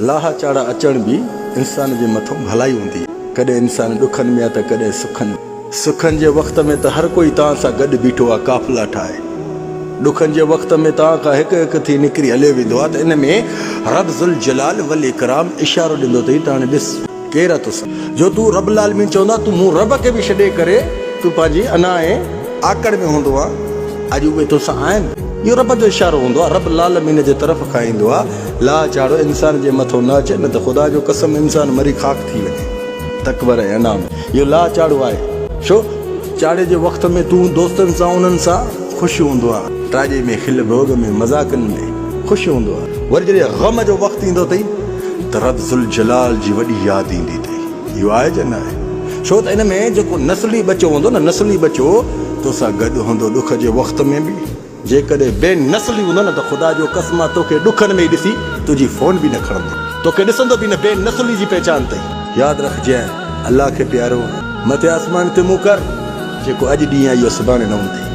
लाहा चाड़ा अचण भी इंसान जे मथों भलाई हूंदी। कॾहिं इंसान ॾुखनि में आहे त कॾहिं सुखनि जे वक़्त में त हर कोई तव्हां सां गॾु बीठो आहे, काफ़िला ठाहे। ॾुखनि जे वक़्त में तव्हां खां हिकु हिकु थी निकिरी हले वेंदो आहे। त इन में रब ज़ुल जलाल वल इकराम इशारो ॾींदो अथई त हाणे ॾिस केरु आहे तोसां, जो तूं रब लालमीन चवंदा तूं मूं रब खे बि छॾे करे तूं पंहिंजी अना आकड़ में हूंदो आहे, अॼु उहे तोसां आहिनि। इहो रब जो इशारो हूंदो आहे, रब लालमीन जे तरफ़ खां ईंदो आहे। ला चाड़ो इंसान जे मथां न अचे, न त ख़ुदा जो कसम इंसान मरी खाक थी वञे। तकबर ऐं अनाम इहो ला चाड़ो आहे। छो चाड़े जे वक़्त में तूं दोस्तनि सां उन्हनि सां ख़ुशि हूंदो आहे, ताजे में खिल भोग में मज़ाकनि में ख़ुशि हूंदो आहे। वरी जॾहिं ग़म जो वक़्तु ईंदो अथई त रब ज़ुल जलाल जी वॾी यादि ईंदी अथई। इहो आहे या न आहे? छो त इन में जेको नस्ली बचो हूंदो न, नस्ली बचो तोसां गॾु हूंदो ॾुख जे वक़्त में बि। जेकॾहिं बेनस्ली हूंदो न त ख़ुदा जो कसम आहे तोखे ॾुखनि में ई ॾिसी तुंहिंजी फ़ोन बि न खणंदो, तोखे ॾिसंदो बि न। बेनस्ली जी पहचान अथई। यादि रखजांइ, अलाह खे प्यारो मथे आसमान ते मूं कर, जेको अॼु ॾींहुं आहे इहो सुभाणे न हूंदई।